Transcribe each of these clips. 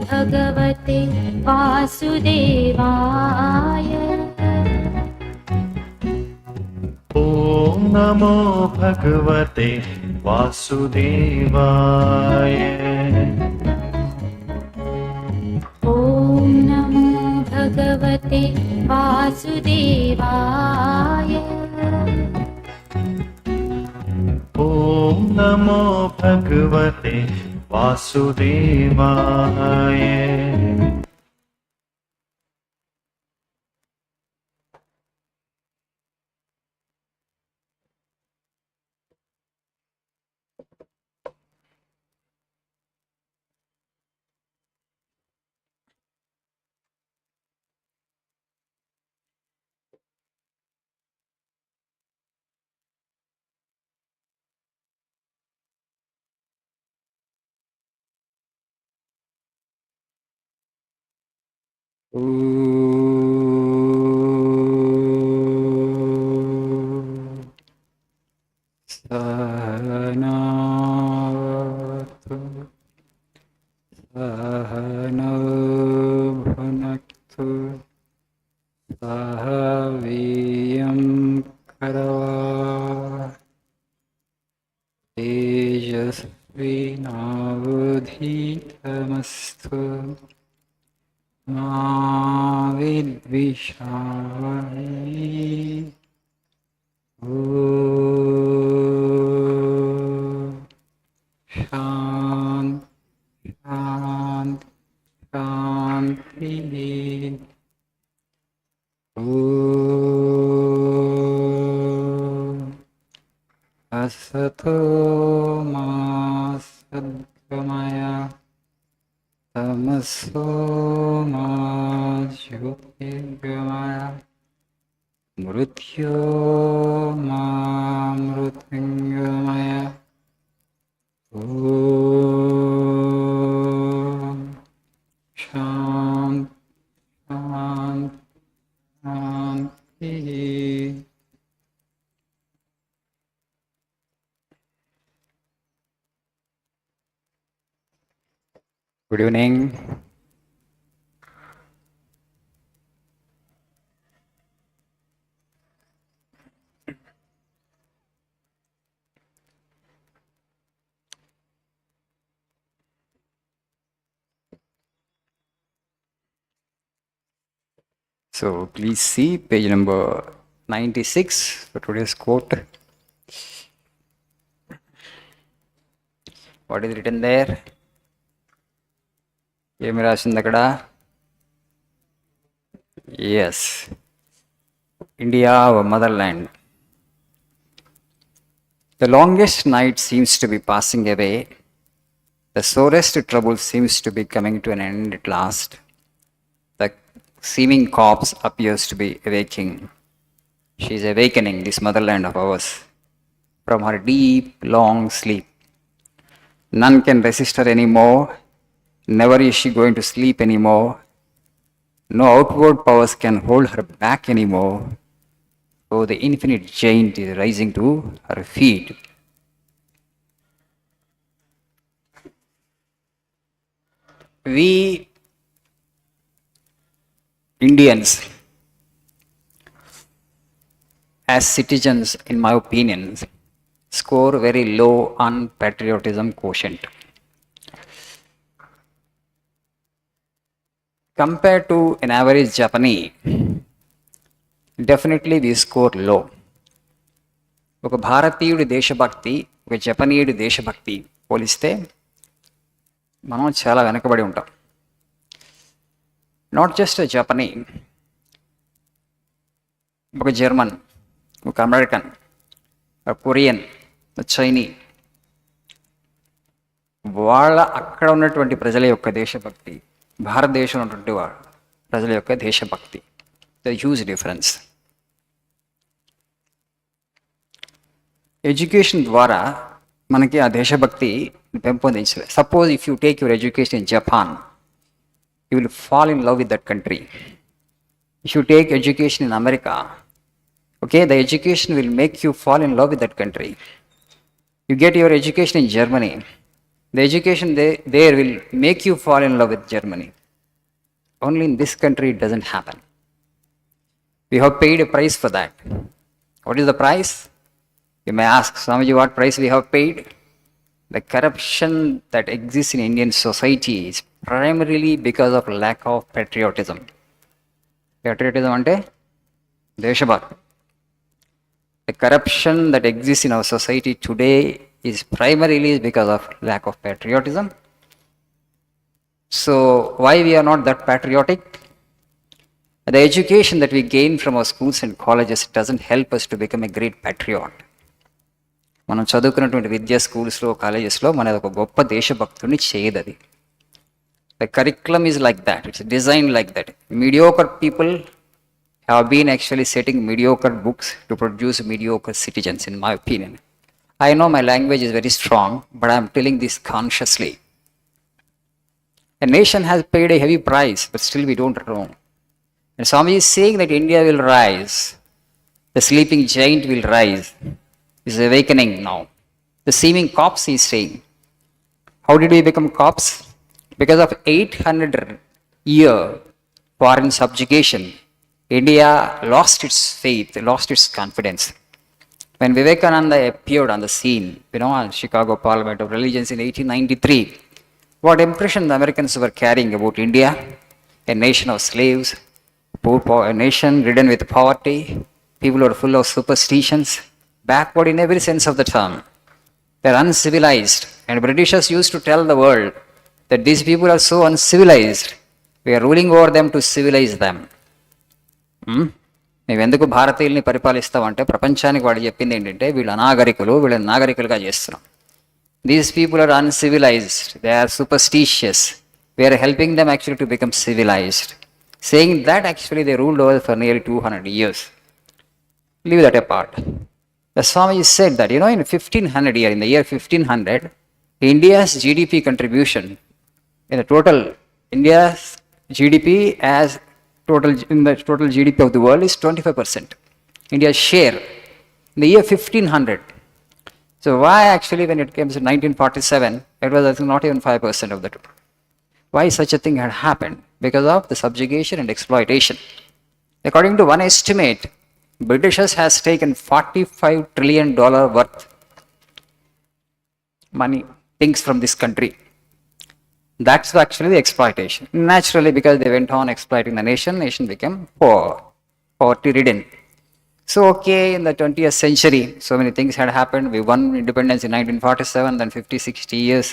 भगवते वासुदेवाय। ॐ नमो भगवते वासुदेवाय। ॐ नमो भगवते वासुदेवाय। ॐ नमो भगवते वासुदेवाय। सहनावतु सहनौ भुनक्तु सह वीर्यं करवावहै तेजस्विनावधीतमस्तु मा विद्विषावहै। शान्ति शान्ति शान्तिः। असतो मा सद्गमय तमसो मा ज्योतिर्गमय मृत्योर्मामृत्युंजय। ॐ शान्ति शान्ति शान्तिः। Good evening. So please see page number 96 for today's quote. What is written there? ఏమి రాసింది అక్కడ? Yes, India, our motherland. The longest night seems to be passing away. The sorest trouble seems to be coming to an end at last. The seeming corpse appears to be awaking. She is awakening, this motherland of ours, from her deep, long sleep. None can resist her anymore. Never is she going to sleep anymore. No outward powers can hold her back anymore. Oh, the infinite giant is rising to her feet. We Indians, as citizens, in my opinion, score very low on patriotism quotient. Compared to an average Japanese, definitely we score low. ఒక భారతీయుడి దేశభక్తి ఒక జపనీయుడి దేశభక్తి పోలిస్తే మనం చాలా వెనకబడి ఉంటాం. Not just జపనీ, ఒక జర్మన్, ఒక అమెరికన్, ఒక కొరియన్, చైనీ, వాళ్ళ అక్కడ ఉన్నటువంటి ప్రజల యొక్క దేశభక్తి, భారతదేశంలో ఉన్నటువంటి ప్రజల యొక్క దేశభక్తి, ద హ్యూజ్ డిఫరెన్స్. ఎడ్యుకేషన్ ద్వారా మనకి ఆ దేశభక్తి పెంపొందించలేదు. Suppose if you take your education in Japan, you will fall in love with that country. If you take education in America, Okay, the education will make you fall in love with that country. You get your education in Germany. The education there will make you fall in love with Germany. Only in this country it doesn't happen. We have paid a price for that. What is the price? You may ask, Swamiji, what price we have paid? The corruption that exists in Indian society is primarily because of lack of patriotism. Patriotism ante deshabhakti. The corruption that exists in our society today is primarily because of lack of patriotism. So why we are not that patriotic? The education that we gain from our schools and colleges doesn't help us to become a great patriot. మనం చదువుకున్నటువంటి విద్యా స్కూల్స్లో కాలేజెస్లో మన ఒక గొప్ప దేశభక్తుని చేయదు అది. The curriculum is like that. It's designed like that. Mediocre people have been actually setting mediocre books to produce mediocre citizens, in my opinion. I know my language is very strong, but I'm telling this consciously. A nation has paid a heavy price, but still we don't know. And Swami is saying that India will rise. The sleeping giant will rise. Is awakening now. The seeming cops, he is saying. How did we become cops? Because of 800-year foreign subjugation, India lost its faith, lost its confidence. When Vivekananda appeared on the scene, on Chicago Parliament of Religions in 1893, what impression the Americans were carrying about India? A nation of slaves, a nation ridden with poverty, people who are full of superstitions, backward in every sense of the term. They are uncivilized. And Britishers used to tell the world that these people are so uncivilized. We are ruling over them to civilize them. మేము ఎందుకు భారతీయుల్ని పరిపాలిస్తామంటే ప్రపంచానికి వాడు చెప్పింది ఏంటంటే వీళ్ళు అనాగరికులు, వీళ్ళని నాగరికులుగా చేస్తున్నాం. These people are uncivilized. They are superstitious. We are helping them actually to become civilized. Saying that actually they ruled over for nearly 200 years. Leave that apart. The Swami said that, in 1500 year, in the year 1500, India's GDP contribution in the total, India's GDP as total, in the total GDP of the world is 25%. India's share in the year 1500. So why actually when it came to 1947, it was I think not even 5% of the total. Why such a thing had happened? Because of the subjugation and exploitation. According to one estimate, Britishers has taken $45 trillion worth money, things from this country. That's actually the exploitation. Naturally, because they went on exploiting the nation became poor, poverty-ridden. So, okay, in the 20th century, so many things had happened. We won independence in 1947, then 50, 60 years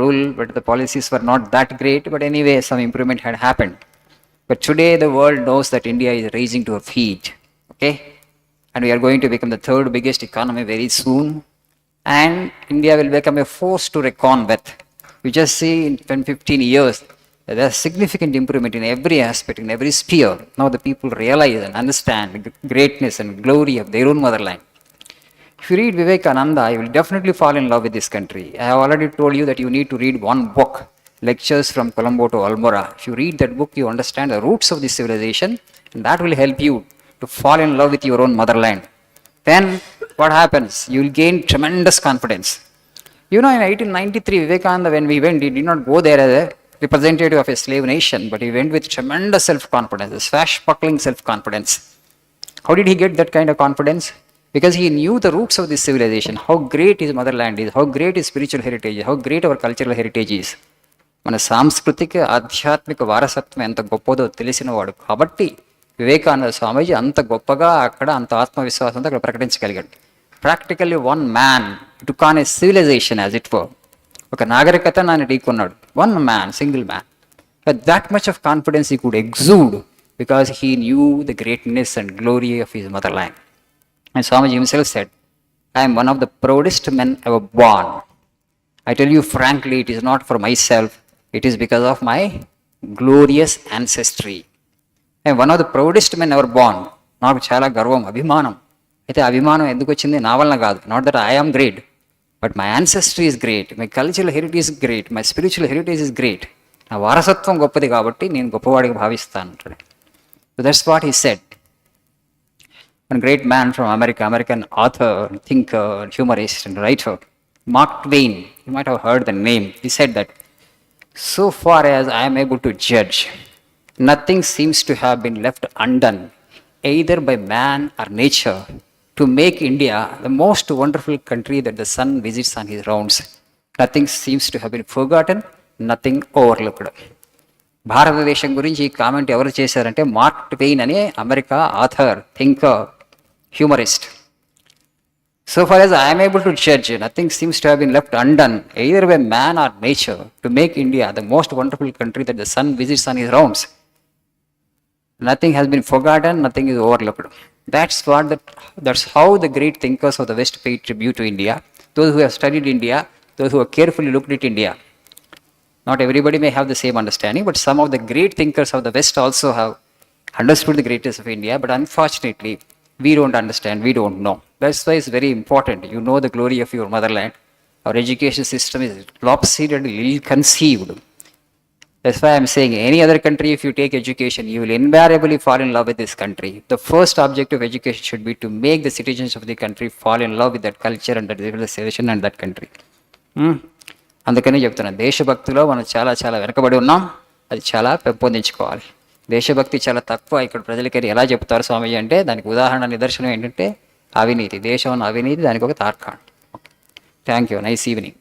rule, but the policies were not that great. But anyway, some improvement had happened. But today, the world knows that India is rising to her feet. Okay, and we are going to become the third biggest economy very soon, and India will become a force to reckon with. We just see in 10-15 years that there is significant improvement in every aspect, in every sphere. Now the people realize and understand the greatness and glory of their own motherland. If you read Vivekananda, you will definitely fall in love with this country. I have already told you that you need to read one book, Lectures from Colombo to Almora. If you read that book, you understand the roots of this civilization, and that will help you to fall in love with your own motherland. Then what happens? You will gain tremendous confidence. In 1893, Vivekananda, when we went, he did not go there as a representative of a slave nation, but he went with tremendous self-confidence, swashbuckling self-confidence. How did he get that kind of confidence? Because he knew the roots of this civilization, how great his motherland is, how great his spiritual heritage is, how great our cultural heritage is. మన సాంస్కృతిక ఆధ్యాత్మిక వారసత్వం ఎంత గొప్పదో తెలిసినవాడు కాబట్టి వివేకానంద స్వామీజీ అంత గొప్పగా అక్కడ అంత ఆత్మవిశ్వాసంతో అక్కడ ప్రకటించగలిగాడు. Practically one man took on a civilization as it for. ఒక నాగరికత ఆయన ఢీకొన్నాడు. One man, single man. But that much of confidence he could exude because he knew the greatness and glory of his motherland. And Swamiji himself said, I am one of the proudest men ever born. I tell you frankly, it is not for myself, it is because of my glorious ancestry. I am one of the proudest men ever born. నాకు చాలా గర్వం, అభిమానం. అయితే అభిమానం ఎందుకు వచ్చింది? నా వలన కాదు. Not that I am great, but my ancestry is great, my cultural heritage is great, my spiritual heritage is great. నా వారసత్వం గొప్పది కాబట్టి నేను గొప్పవాడిగా భావిస్తాను అంటాడు. So that's what he said. One great man from America, American author, thinker, humorist, and writer, Mark Twain. You might have heard the name. He said that, so far as I am able to judge, nothing seems to have been left undone, either by man or nature, to make India the most wonderful country that the sun visits on his rounds. Nothing seems to have been forgotten, nothing overlooked. భారతదేశం గురించి ఈ comment ఎవరు చేశారంటే Mark Twain అనే America author, thinker, humorist. So far as I am able to judge, nothing seems to have been left undone, either by man or nature, to make India the most wonderful country that the sun visits on his rounds. Nothing has been forgotten, nothing is overlooked. That's how the great thinkers of the West paid tribute to India. Those who have studied India, those who have carefully looked at India. Not everybody may have the same understanding, but some of the great thinkers of the West also have understood the greatness of India, but unfortunately, we don't understand, we don't know. That's why it's very important. You know the glory of your motherland. Our education system is lopsided, ill-conceived. That's why I'm saying any other country, if you take education, you will invariably fall in love with this country. The first objective of education should be to make the citizens of the country fall in love with that culture and that civilization and that country. అందుకని చెప్తున్నాను, దేశభక్తిలో మనం చాలా చాలా వెనకబడి ఉన్నాం. అది చాలా పెంపొందించుకోవాలి. దేశభక్తి చాలా తక్కువ ఇక్కడ ప్రజలకి ఎలా చెప్తారు స్వామీజీ అంటే, దానికి ఉదాహరణ నిదర్శనం ఏంటంటే అవినీతి. దేశం అవినీతి, దానికి ఒక తార్కాణం. Thank you. Nice evening.